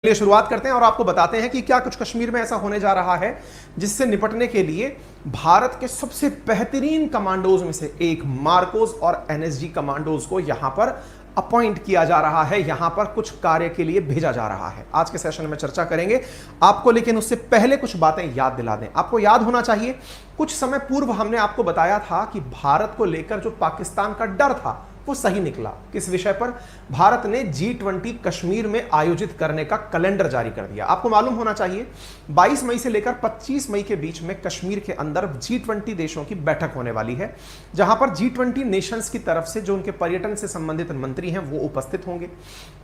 लिए शुरुआत करते हैं और आपको बताते हैं कि क्या कुछ कश्मीर में ऐसा होने जा रहा है जिससे निपटने के लिए भारत के सबसे बेहतरीन कमांडोज में से एक मार्कोस और एनएसजी कमांडोज को यहां पर अपॉइंट किया जा रहा है, यहां पर कुछ कार्य के लिए भेजा जा रहा है। आज के सेशन में चर्चा करेंगे आपको, लेकिन उससे पहले कुछ बातें याद दिला दें। आपको याद होना चाहिए कुछ समय पूर्व हमने आपको बताया था कि भारत को लेकर जो पाकिस्तान का डर था वो सही निकला। किस विषय पर? भारत ने G20 कश्मीर में आयोजित करने का कैलेंडर जारी कर दिया। आपको मालूम होना चाहिए 22 मई से लेकर 25 मई के बीच में कश्मीर के अंदर G20 देशों की बैठक होने वाली है, जहां पर G20 नेशंस की तरफ से जो उनके पर्यटन से संबंधित मंत्री हैं वो उपस्थित होंगे।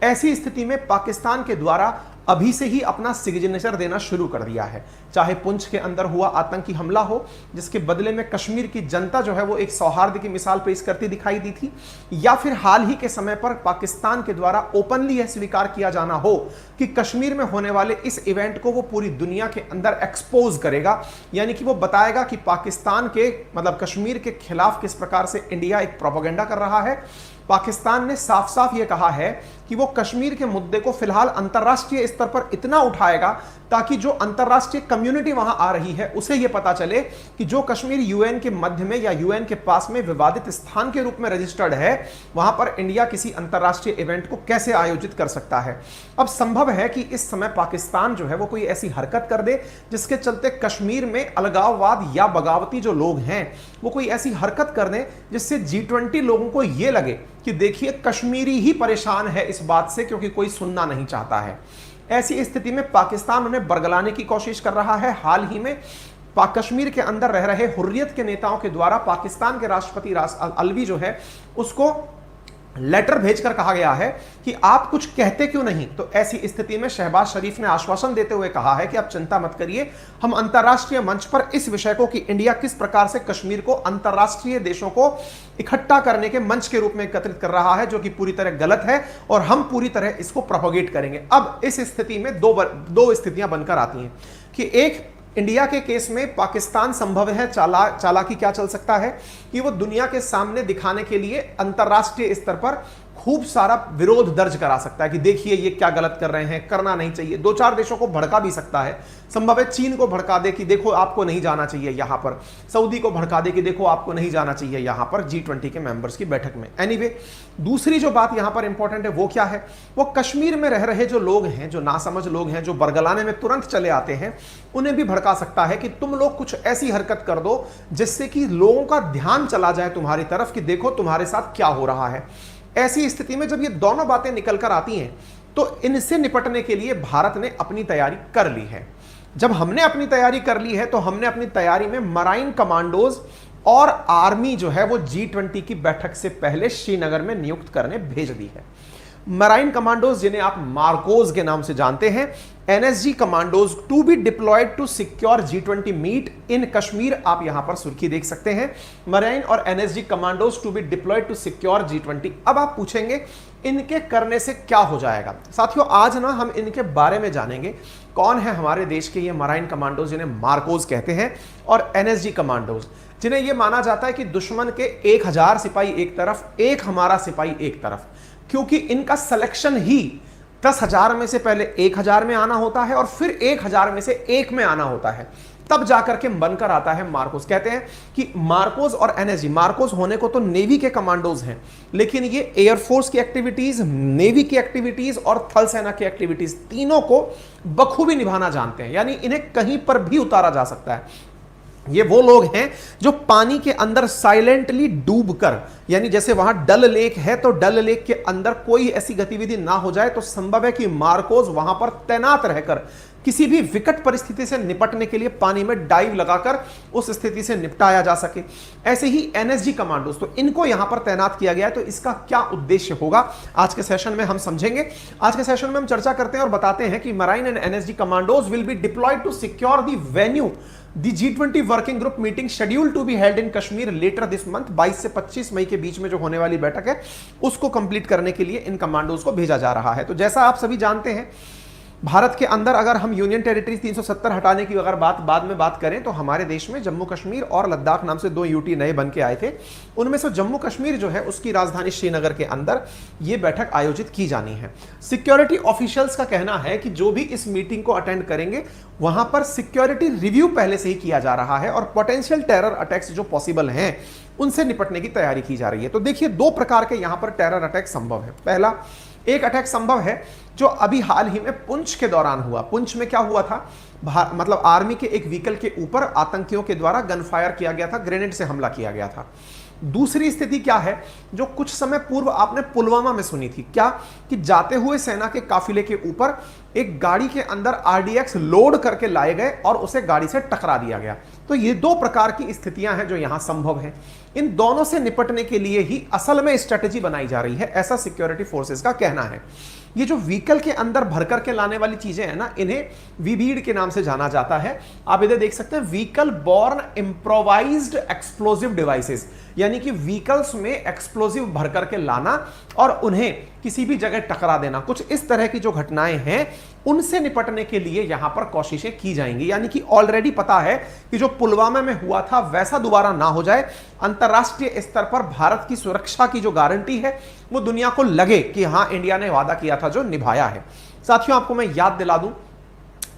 ऐसी स्थिति में पाकिस्तान के द्वारा अभी से ही अपना सिग्नेचर देना शुरू कर दिया है। चाहे पुंछ के अंदर हुआ आतंकी हमला हो, जिसके बदले में कश्मीर की जनता जो है वो एक सौहार्द की मिसाल पेश करती दिखाई दी थी, या फिर हाल ही के समय पर पाकिस्तान के द्वारा ओपनली यह स्वीकार किया जाना हो कि कश्मीर में होने वाले इस इवेंट को वो पूरी दुनिया के अंदर एक्सपोज करेगा, यानी कि वो बताएगा कि पाकिस्तान के मतलब कश्मीर के खिलाफ किस प्रकार से इंडिया एक प्रोपेगेंडा कर रहा है। पाकिस्तान ने साफ साफ यह कहा है कि वो कश्मीर के मुद्दे को फिलहाल अंतरराष्ट्रीय स्तर पर इतना उठाएगा ताकि जो अंतरराष्ट्रीय कम्युनिटी वहां आ रही है उसे यह पता चले कि जो कश्मीर यूएन के मध्य में या यूएन के पास में विवादित स्थान के रूप में रजिस्टर्ड है, वहां पर इंडिया किसी अंतरराष्ट्रीय इवेंट को कैसे आयोजित कर सकता है। अब संभव है कि इस समय पाकिस्तान जो है वो कोई ऐसी हरकत कर दे जिसके चलते कश्मीर में अलगाववाद या बगावती जो लोग हैं वो कोई ऐसी हरकत कर दें जिससे G20 लोगों को यह लगे कि देखिए कश्मीरी ही परेशान है इस बात से, क्योंकि कोई सुनना नहीं चाहता है। ऐसी स्थिति में पाकिस्तान उन्हें बरगलाने की कोशिश कर रहा है। हाल ही में कश्मीर के अंदर रह रहे हुर्रियत के नेताओं के द्वारा पाकिस्तान के राष्ट्रपति अलवी जो है उसको लेटर भेजकर कहा गया है कि आप कुछ कहते क्यों नहीं। तो ऐसी स्थिति में शहबाज शरीफ ने आश्वासन देते हुए कहा है कि आप चिंता मत करिए, हम अंतरराष्ट्रीय मंच पर इस विषय को कि इंडिया किस प्रकार से कश्मीर को अंतरराष्ट्रीय देशों को इकट्ठा करने के मंच के रूप में एकत्रित कर रहा है, जो कि पूरी तरह गलत है, और हम पूरी तरह इसको प्रोपोगेट करेंगे। अब इस स्थिति में दो स्थितियां बनकर आती हैं कि एक, इंडिया के केस में पाकिस्तान संभव है चालाकी क्या चल सकता है कि वो दुनिया के सामने दिखाने के लिए अंतरराष्ट्रीय स्तर पर खूब सारा विरोध दर्ज करा सकता है कि देखिए ये क्या गलत कर रहे हैं, करना नहीं चाहिए। दो चार देशों को भड़का भी सकता है। संभव है चीन को भड़का दे कि देखो आपको नहीं जाना चाहिए यहां पर, सऊदी को भड़का दे कि देखो आपको नहीं जाना चाहिए यहां पर G20 के मेंबर्स की बैठक में। एनीवे, दूसरी जो बात यहां पर इंपॉर्टेंट है वो क्या है, वो कश्मीर में रह रहे जो लोग हैं, जो नासमझ लोग हैं, जो बरगलाने में तुरंत चले आते हैं, उन्हें भी भड़का सकता है कि तुम लोग कुछ ऐसी हरकत कर दो जिससे कि लोगों का ध्यान चला जाए तुम्हारी तरफ कि देखो तुम्हारे साथ क्या हो रहा है। ऐसी स्थिति में जब ये दोनों बातें निकल कर आती हैं तो इनसे निपटने के लिए भारत ने अपनी तैयारी कर ली है। जब हमने अपनी तैयारी कर ली है तो हमने अपनी तैयारी में मराइन कमांडोज और आर्मी जो है वो G20 की बैठक से पहले श्रीनगर में नियुक्त करने भेज दी है। मराइन कमांडोज जिन्हें आप मार्कोस के नाम से जानते हैं, NSG commandos to be deployed to secure G20 meet in Kashmir, आप यहां पर सुर्खी देख सकते हैं, मराइन और NSG commandos to be deployed to secure G20। अब आप पूछेंगे इनके करने से क्या हो जाएगा। साथियों, आज ना हम इनके बारे में जानेंगे, कौन है हमारे देश के ये मराइन कमांडोज जिन्हें मार्कोस कहते हैं, और एनएसजी कमांडोज जिन्हें यह माना जाता है कि दुश्मन के 1000 सिपाही एक तरफ, एक हमारा सिपाही एक तरफ, क्योंकि इनका सिलेक्शन ही 10,000 में से पहले 1,000 में आना होता है और फिर 1,000 में से 1 में आना होता है, तब जाकर के बनकर आता है मार्कोस। कहते हैं कि मार्कोस और एनएसजी, मार्कोस होने को तो नेवी के कमांडोज हैं, लेकिन ये एयरफोर्स की एक्टिविटीज, नेवी की एक्टिविटीज और थल सेना की एक्टिविटीज तीनों को बखूबी निभाना जानते हैं, यानी इन्हें कहीं पर भी उतारा जा सकता है। ये वो लोग हैं जो पानी के अंदर साइलेंटली डूबकर, यानी जैसे वहां डल लेक है तो डल लेक के अंदर कोई ऐसी गतिविधि ना हो जाए तो संभव है कि मार्कोस वहां पर तैनात रहकर किसी भी विकट परिस्थिति से निपटने के लिए पानी में डाइव लगाकर उस स्थिति से निपटाया जा सके। ऐसे ही एनएसजी कमांडोज, तो इनको यहां पर तैनात किया गया है। तो इसका क्या उद्देश्य होगा आज के सेशन में हम समझेंगे। आज के सेशन में हम चर्चा करते हैं और बताते हैं कि marine and NSG commandos will be deployed to secure the venue the G20 working group meeting schedule to be held in Kashmir later this month. 22 से 25 मई के बीच में जो होने वाली बैठक है उसको कंप्लीट करने के लिए इन कमांडोज को भेजा जा रहा है। तो जैसा आप सभी जानते हैं भारत के अंदर अगर हम यूनियन टेरिटरी 370 हटाने की अगर बाद में बात करें तो हमारे देश में जम्मू कश्मीर और लद्दाख नाम से 2 यूटी नए बन के आए थे। उनमें से जम्मू कश्मीर जो है उसकी राजधानी श्रीनगर के अंदर यह बैठक आयोजित की जानी है। सिक्योरिटी ऑफिशियल्स का कहना है कि जो भी इस मीटिंग को अटेंड करेंगे वहां पर सिक्योरिटी रिव्यू पहले से ही किया जा रहा है और पोटेंशियल टेरर अटैक्स जो पॉसिबल हैं उनसे निपटने की तैयारी की जा रही है। तो देखिए, 2 प्रकार के यहां पर टेरर अटैक संभव है। पहला एक अटैक संभव है जो अभी हाल ही में पुंछ के दौरान हुआ। पुंछ में क्या हुआ था, मतलब आर्मी के एक व्हीकल के ऊपर आतंकियों के द्वारा गन फायर किया गया था, ग्रेनेड से हमला किया गया था। दूसरी स्थिति क्या है जो कुछ समय पूर्व आपने पुलवामा में सुनी थी, क्या कि जाते हुए सेना के काफिले के ऊपर एक गाड़ी के अंदर आरडीएक्स लोड करके लाए गए और उसे गाड़ी से टकरा दिया गया। तो ये 2 प्रकार की स्थितियां हैं जो यहां संभव हैं। इन दोनों से निपटने के लिए ही असल में स्ट्रेटेजी बनाई जा रही है, ऐसा सिक्योरिटी फोर्सेस का कहना है। ये जो व्हीकल के अंदर भर करके लाने वाली चीजें हैं ना, इन्हें वीबीड के नाम से जाना जाता है। आप इधर देख सकते हैं, vehicle born improvised explosive devices, यानी कि व्हीकल्स में एक्सप्लोजिव भर करके लाना और उन्हें किसी भी जगह टकरा देना। कुछ इस तरह की जो घटनाएं हैं उनसे निपटने के लिए यहां पर कोशिशें की जाएंगी। यानी कि ऑलरेडी पता है कि जो पुलवामा में हुआ था वैसा दोबारा ना हो जाए। अंतरराष्ट्रीय स्तर पर भारत की सुरक्षा की जो गारंटी है वो दुनिया को लगे कि हां, इंडिया ने वादा किया था जो निभाया है। साथियों, आपको मैं याद दिला दूं,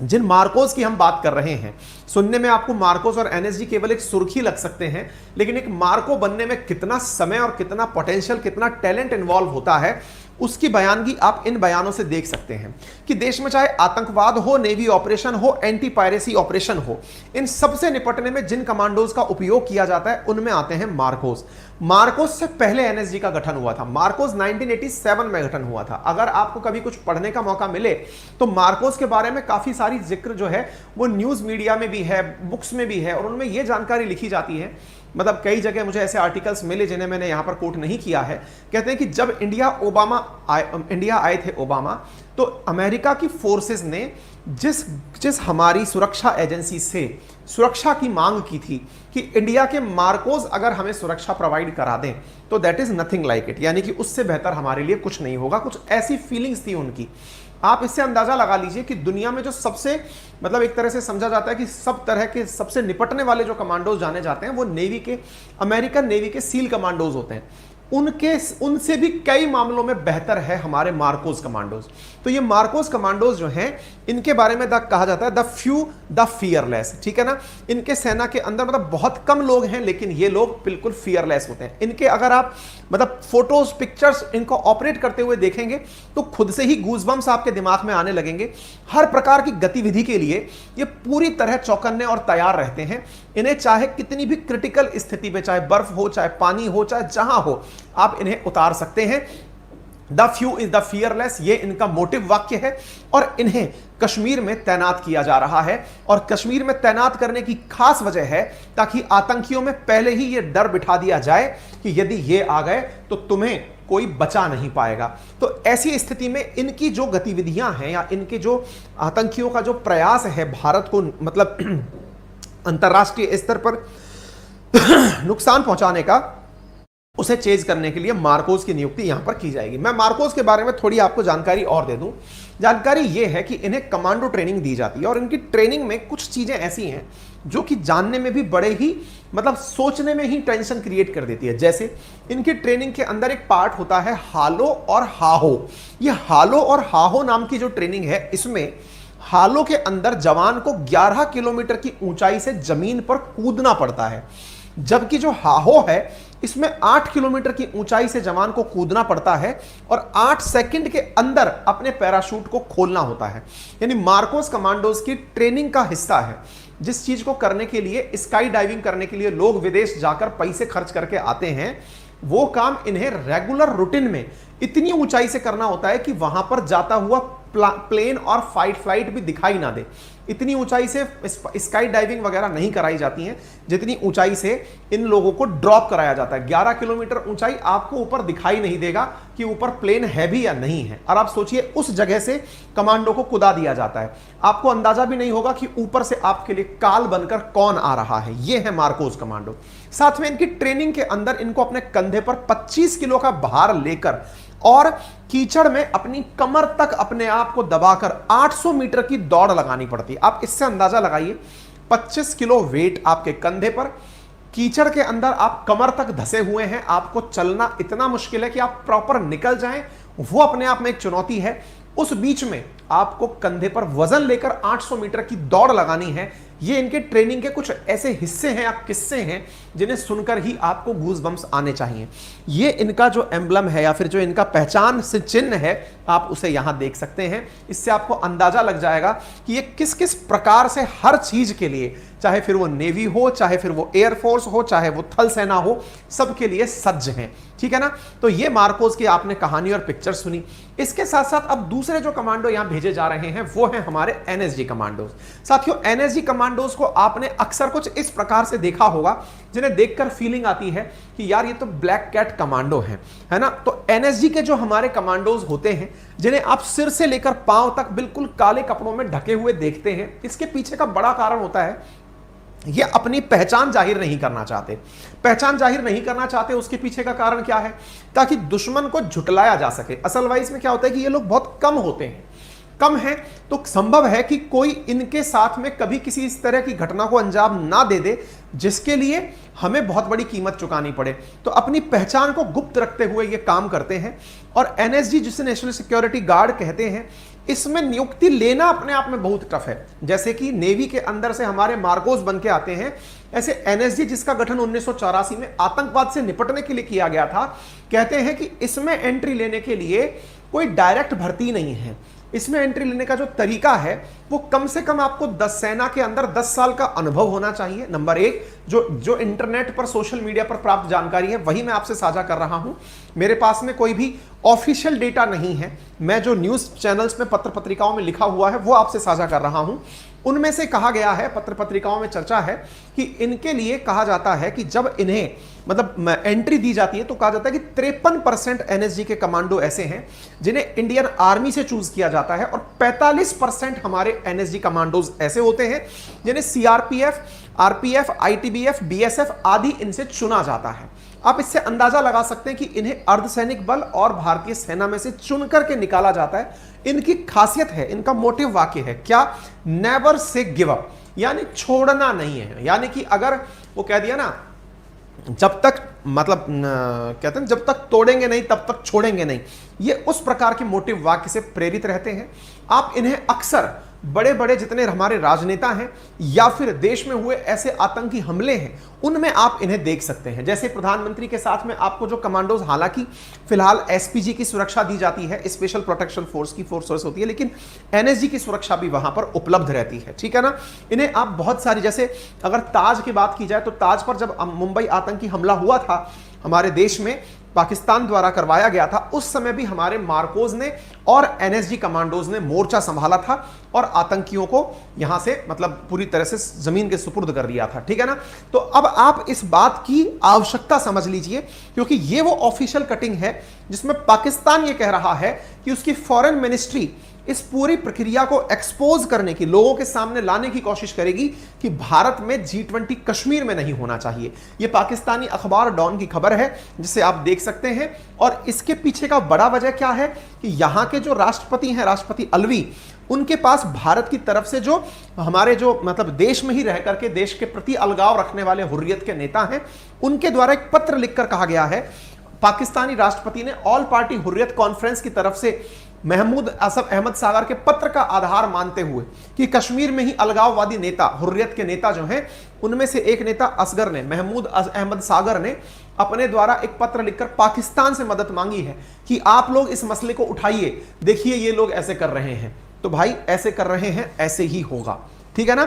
जिन मार्कोस की हम बात कर रहे हैं, सुनने में आपको मार्कोस और एनएसजी केवल एक सुर्खी लग सकते हैं, लेकिन एक मार्को बनने में कितना समय और कितना पोटेंशियल, कितना टैलेंट इन्वॉल्व होता है उसकी बयानगी आप इन बयानों से देख सकते हैं कि देश में चाहे आतंकवाद हो, नेवी ऑपरेशन हो, एंटी पायरेसी ऑपरेशन हो, इन सबसे निपटने में जिन कमांडोज का उपयोग किया जाता है उनमें आते हैं मार्कोस। मार्कोस से पहले एनएसजी का गठन हुआ था। मार्कोस 1987 में गठन हुआ था। अगर आपको कभी कुछ पढ़ने का मौका मिले तो मार्कोस के बारे में काफी सारी जिक्र जो है वो न्यूज मीडिया में भी है, बुक्स में भी है, और उनमें यह जानकारी लिखी जाती है, मतलब कई जगह मुझे ऐसे आर्टिकल्स मिले जिन्हें मैंने यहां पर कोट नहीं किया है। कहते हैं कि जब इंडिया आए थे ओबामा, तो अमेरिका की फोर्सेस ने जिस हमारी सुरक्षा एजेंसी से सुरक्षा की मांग की थी कि इंडिया के मार्कोस अगर हमें सुरक्षा प्रोवाइड करा दें तो that is nothing like it, यानी कि उससे बेहतर हमारे लिए कुछ नहीं होगा। कुछ ऐसी फीलिंग्स थी उनकी। आप इससे अंदाजा लगा लीजिए कि दुनिया में जो सबसे, मतलब एक तरह से समझा जाता है कि सब तरह के सबसे निपटने वाले जो कमांडोज जाने जाते हैं वो नेवी के, अमेरिकन नेवी के सील कमांडोज होते हैं। उनसे भी कई मामलों में बेहतर है हमारे मार्कोस कमांडोज। तो ये मार्कोस कमांडोज जो हैं, इनके बारे में कहा जाता है द फ्यू द फियरलेस, ठीक है ना। इनके सेना के अंदर मतलब बहुत कम लोग हैं, लेकिन ये लोग बिल्कुल फियरलेस होते हैं। इनके अगर आप मतलब फोटोज, पिक्चर्स इनको ऑपरेट करते हुए देखेंगे तो खुद से ही गूज़बम्स आपके दिमाग में आने लगेंगे। हर प्रकार की गतिविधि के लिए ये पूरी तरह चौकन्ने और तैयार रहते हैं। इन्हें चाहे कितनी भी क्रिटिकल स्थिति में, चाहे बर्फ हो, चाहे पानी हो, चाहे जहां हो, आप इन्हें उतार सकते हैं। The few is the fearless, ये इनका मोटिव वाक्य है। और इन्हें कश्मीर में तैनात किया जा रहा है, और कश्मीर में तैनात करने की खास वजह है ताकि आतंकियों में पहले ही यह डर बिठा दिया जाए कि यदि ये आ गए तो तुम्हें कोई बचा नहीं पाएगा। तो ऐसी स्थिति में इनकी जो गतिविधियां हैं या इनके जो आतंकियों का जो प्रयास है भारत को मतलब अंतरराष्ट्रीय स्तर पर नुकसान पहुंचाने का, उसे चेज करने के लिए मार्कोस की नियुक्ति यहां पर की जाएगी। मैं मार्कोस के बारे में थोड़ी आपको जानकारी और दे दूं। जानकारी यह है कि इन्हें कमांडो ट्रेनिंग दी जाती है, और इनकी ट्रेनिंग में कुछ चीजें ऐसी हैं जो कि जानने में भी बड़े ही मतलब सोचने में ही टेंशन क्रिएट कर देती है। जैसे इनकी ट्रेनिंग के अंदर एक पार्ट होता है हालो और हाहो। ये हालो और हाहो नाम की जो ट्रेनिंग है, इसमें हालो के अंदर जवान को 11 किलोमीटर की ऊंचाई से जमीन पर कूदना पड़ता है, जबकि जो हाहो है इसमें 8 किलोमीटर की ऊंचाई से जवान को कूदना पड़ता है और 8 सेकंड के अंदर अपने पैराशूट को खोलना होता है। यानी मार्कोस कमांडोज की ट्रेनिंग का हिस्सा है, जिस चीज को करने के लिए, स्काई डाइविंग करने के लिए लोग विदेश जाकर पैसे खर्च करके आते हैं, वो काम इन्हें रेगुलर रूटीन में इतनी ऊंचाई से करना होता है कि वहां पर जाता हुआ प्लेन और फ्लाइट भी दिखाई ना दे। इतनी ऊंचाई से स्काई डाइविंग वगैरह नहीं कराई जाती हैं जितनी ऊंचाई से इन लोगों को ड्रॉप कराया जाता है। 11 किलोमीटर ऊंचाई, आपको ऊपर दिखाई नहीं देगा कि ऊपर प्लेन है भी या नहीं है। और आप सोचिए उस जगह से कमांडो को कुदा दिया जाता है, आपको अंदाजा भी नहीं होगा कि ऊपर से आपके लिए काल बनकर कौन आ रहा है। यह है मार्कोस कमांडो। साथ में इनकी ट्रेनिंग के अंदर इनको अपने कंधे पर 25 किलो का भार लेकर और कीचड़ में अपनी कमर तक अपने आप को दबाकर 800 मीटर की दौड़ लगानी पड़ती है। आप इससे अंदाजा लगाइए, 25 किलो वेट आपके कंधे पर, कीचड़ के अंदर आप कमर तक धसे हुए हैं, आपको चलना इतना मुश्किल है कि आप प्रॉपर निकल जाएं, वो अपने आप में एक चुनौती है। उस बीच में आपको कंधे पर वजन लेकर 800 मीटर की दौड़ लगानी है। ये इनके ट्रेनिंग के कुछ ऐसे हिस्से हैं या किस्से हैं जिन्हें सुनकर ही आपको गूज़बम्स आने चाहिए। ये इनका जो एम्बलम है या फिर जो इनका पहचान से चिन्ह है, आप उसे यहां देख सकते हैं। इससे आपको अंदाजा लग जाएगा कि ये किस किस प्रकार से हर चीज के लिए, चाहे फिर वो नेवी हो, चाहे फिर वो एयरफोर्स हो, चाहे वो थल सेना हो, सबके लिए सज्ज हैं। ठीक है ना। तो ये मार्कोस की आपने कहानी और पिक्चर सुनी। इसके साथ साथ अब दूसरे जो कमांडो यहां भेजे जा रहे हैं वो हैं हमारे एनएसजी कमांडोज। साथियों, एनएसजी कमांडोज को आपने अक्सर कुछ इस प्रकार से देखा होगा जिन्हें देखकर फीलिंग आती है कि यार ये तो ब्लैक कैट कमांडो है ना। तो एनएसजी के जो हमारे कमांडोज होते हैं, जिन्हें आप सिर से लेकर पांव तक बिल्कुल काले कपड़ों में ढके हुए देखते हैं, इसके पीछे का बड़ा कारण होता है ये अपनी पहचान जाहिर नहीं करना चाहते। पहचान जाहिर नहीं करना चाहते, उसके पीछे का कारण क्या है? ताकि दुश्मन को झुटलाया जा सके। असल वाइज में क्या होता है कि ये लोग बहुत कम होते हैं, कम है तो संभव है कि कोई इनके साथ में कभी किसी इस तरह की घटना को अंजाम ना दे दे जिसके लिए हमें बहुत बड़ी कीमत चुकानी पड़े। तो अपनी पहचान को गुप्त रखते हुए ये काम करते हैं। और एनएसजी, जिसे नेशनल सिक्योरिटी गार्ड कहते हैं, इसमें नियुक्ति लेना अपने आप में बहुत टफ है। जैसे कि नेवी के अंदर से हमारे मार्कोस बन के आते हैं, ऐसे एनएसजी जिसका गठन 1984 में आतंकवाद से निपटने के लिए किया गया था, कहते हैं कि इसमें एंट्री लेने के लिए कोई डायरेक्ट भर्ती नहीं है। इसमें एंट्री लेने का जो तरीका है वो कम से कम आपको 10 सेना के अंदर 10 साल का अनुभव होना चाहिए। नंबर एक, जो इंटरनेट पर, सोशल मीडिया पर प्राप्त जानकारी है वही मैं आपसे साझा कर रहा हूं। मेरे पास में कोई भी ऑफिशियल डेटा नहीं है। मैं जो न्यूज चैनल्स में, पत्र पत्रिकाओं में लिखा हुआ है वो आपसे साझा कर रहा हूं। उनमें से कहा गया है, पत्र पत्रिकाओं में चर्चा है कि इनके लिए कहा जाता है कि जब इन्हें मतलब एंट्री दी जाती है तो कहा जाता है कि 53% एनएसजी के कमांडो ऐसे हैं जिन्हें इंडियन आर्मी से चूज किया जाता है, और 45% हमारे एनएसजी कमांडोज ऐसे होते हैं जिन्हें सीआरपीएफ, आरपीएफ, आईटीबीएफ, बीएसएफ आदि इनसे चुना जाता है। आप इससे अंदाजा लगा सकते हैं कि इन्हें अर्धसैनिक बल और भारतीय सेना में से चुन करके निकाला जाता है। इनकी खासियत है, इनका मोटिव वाक्य है क्या? नेवर से गिव अप, यानी छोड़ना नहीं है। यानी कि अगर वो कह दिया ना, जब तक मतलब कहते हैं जब तक तोड़ेंगे नहीं तब तक छोड़ेंगे नहीं, ये उस प्रकार के मोटिव वाक्य से प्रेरित रहते हैं। आप इन्हें अक्सर बड़े बड़े जितने हमारे राजनेता हैं या फिर देश में हुए ऐसे आतंकी हमले हैं उनमें आप इन्हें देख सकते हैं। जैसे प्रधानमंत्री के साथ में आपको जो कमांडोज, हालांकि फिलहाल एसपीजी की सुरक्षा दी जाती है, स्पेशल प्रोटेक्शन फोर्स की फोर्स होती है, लेकिन एनएसजी की सुरक्षा भी वहां पर उपलब्ध रहती है। ठीक है ना। इन्हें आप बहुत सारी, जैसे अगर ताज की बात की जाए तो ताज पर जब मुंबई आतंकी हमला हुआ था हमारे देश में, पाकिस्तान द्वारा करवाया गया था, उस समय भी हमारे मार्कोज ने और एनएसजी कमांडोज ने मोर्चा संभाला था और आतंकियों को यहां से मतलब पूरी तरह से जमीन के सुपुर्द कर दिया था। ठीक है ना। तो अब आप इस बात की आवश्यकता समझ लीजिए, क्योंकि ये वो ऑफिशियल कटिंग है जिसमें पाकिस्तान ये कह रहा है कि उसकी फॉरेन मिनिस्ट्री इस पूरी प्रक्रिया को एक्सपोज करने की, लोगों के सामने लाने की कोशिश करेगी कि भारत में G20 कश्मीर में नहीं होना चाहिए। यह पाकिस्तानी अखबार डॉन की खबर है जिसे आप देख सकते हैं। और इसके पीछे का बड़ा वजह क्या है कि यहां के जो राष्ट्रपति हैं, राष्ट्रपति अलवी, उनके पास भारत की तरफ से जो हमारे जो मतलब देश में ही रह करके देश के प्रति अलगाव रखने वाले हुर्रियत के नेता हैं, उनके द्वारा एक पत्र लिखकर कहा गया है, पाकिस्तानी राष्ट्रपति ने ऑल पार्टी हुर्रियत कॉन्फ्रेंस की तरफ से महमूद असफ अहमद सागर के पत्र का आधार मानते हुए कि कश्मीर में ही अलगाववादी नेता, हुर्रियत के नेता जो हैं, उनमें से एक नेता असगर ने, महमूद अहमद सागर ने अपने द्वारा एक पत्र लिखकर पाकिस्तान से मदद मांगी है कि आप लोग इस मसले को उठाइए, देखिए ये लोग ऐसे कर रहे हैं। तो भाई ऐसे कर रहे हैं, ऐसे ही होगा। ठीक है ना।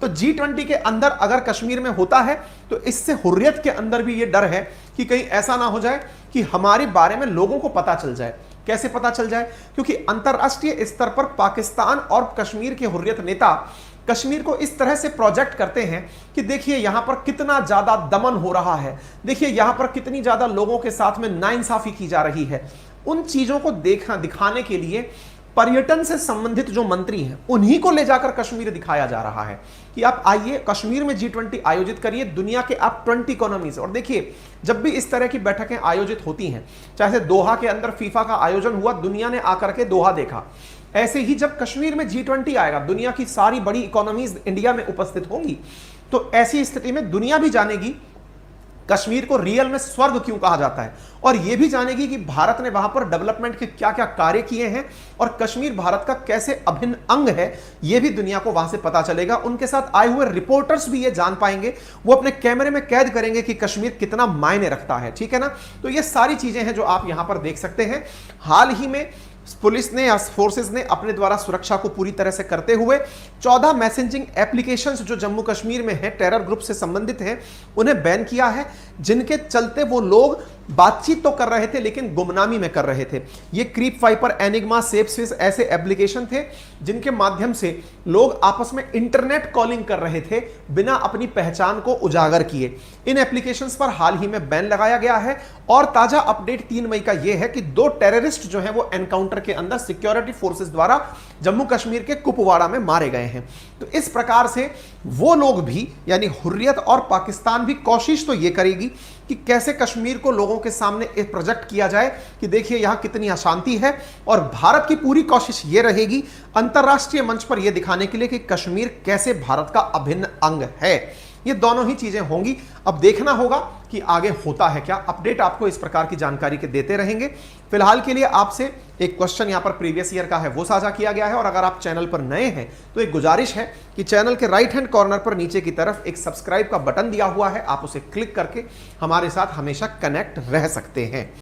तो G20 के अंदर अगर कश्मीर में होता है तो इससे हुर्रियत के अंदर भी ये डर है कि कहीं ऐसा ना हो जाए कि हमारे बारे में लोगों को पता चल जाए। कैसे पता चल जाए? क्योंकि अंतरराष्ट्रीय स्तर पर पाकिस्तान और कश्मीर के हुर्रियत नेता कश्मीर को इस तरह से प्रोजेक्ट करते हैं कि देखिए यहां पर कितना ज्यादा दमन हो रहा है, देखिए यहां पर कितनी ज्यादा लोगों के साथ में नाइंसाफी की जा रही है। उन चीजों को दिखाने के लिए पर्यटन से संबंधित जो मंत्री हैं उन्हीं को ले जाकर कश्मीर दिखाया जा रहा है कि आप आइए कश्मीर में G20 आयोजित करिए, दुनिया के आप 20 इकोनॉमीज। और देखिए, जब भी इस तरह की बैठकें आयोजित होती हैं, चाहे से दोहा के अंदर फीफा का आयोजन हुआ, दुनिया ने आकर के दोहा देखा, ऐसे ही जब कश्मीर में G20 आएगा, दुनिया की सारी बड़ी इकोनॉमीज इंडिया में उपस्थित होंगी, तो ऐसी स्थिति में दुनिया भी जानेगी कश्मीर को रियल में स्वर्ग क्यों कहा जाता है, और यह भी जानेगी कि भारत ने वहां पर डेवलपमेंट के क्या क्या कार्य किए हैं और कश्मीर भारत का कैसे अभिन्न अंग है, यह भी दुनिया को वहां से पता चलेगा। उनके साथ आए हुए रिपोर्टर्स भी ये जान पाएंगे, वो अपने कैमरे में कैद करेंगे कि कश्मीर कितना मायने रखता है, ठीक है ना। तो ये सारी चीजें हैं जो आप यहां पर देख सकते हैं। हाल ही में पुलिस ने या फोर्सेस ने अपने द्वारा सुरक्षा को पूरी तरह से करते हुए 14 मैसेजिंग एप्लीकेशंस जो जम्मू कश्मीर में है, टेरर ग्रुप से संबंधित हैं, उन्हें बैन किया है, जिनके चलते वो लोग बातचीत तो कर रहे थे लेकिन गुमनामी में कर रहे थे। ये क्रीप वाइपर, एनिग्मा, सेफस्विस ऐसे एप्लीकेशन थे जिनके माध्यम से लोग आपस में इंटरनेट कॉलिंग कर रहे थे बिना अपनी पहचान को उजागर किए। इन एप्लीकेशंस पर हाल ही में बैन लगाया गया है और ताजा अपडेट 3 मई का यह है कि 2 टेररिस्ट जो हैं वो एनकाउंटर के अंदर सिक्योरिटी फोर्सेस द्वारा जम्मू कश्मीर के कुपवाड़ा में मारे गए हैं। तो इस प्रकार से वो लोग भी, यानी हुर्रियत और पाकिस्तान भी कोशिश तो ये करेगी कि कैसे कश्मीर को लोगों के सामने एक प्रोजेक्ट किया जाए कि देखिए यहां कितनी अशांति है, और भारत की पूरी कोशिश ये रहेगी अंतरराष्ट्रीय मंच पर यह दिखाने के लिए कि कश्मीर कैसे भारत का अभिन्न अंग है। ये दोनों ही चीजें होंगी। अब देखना होगा कि आगे होता है क्या। अपडेट आपको इस प्रकार की जानकारी के देते रहेंगे। फिलहाल के लिए आपसे एक क्वेश्चन यहां पर प्रीवियस ईयर का है वो साझा किया गया है, और अगर आप चैनल पर नए हैं तो एक गुजारिश है कि चैनल के राइट हैंड कॉर्नर पर नीचे की तरफ एक सब्सक्राइब का बटन दिया हुआ है, आप उसे क्लिक करके हमारे साथ हमेशा कनेक्ट रह सकते हैं।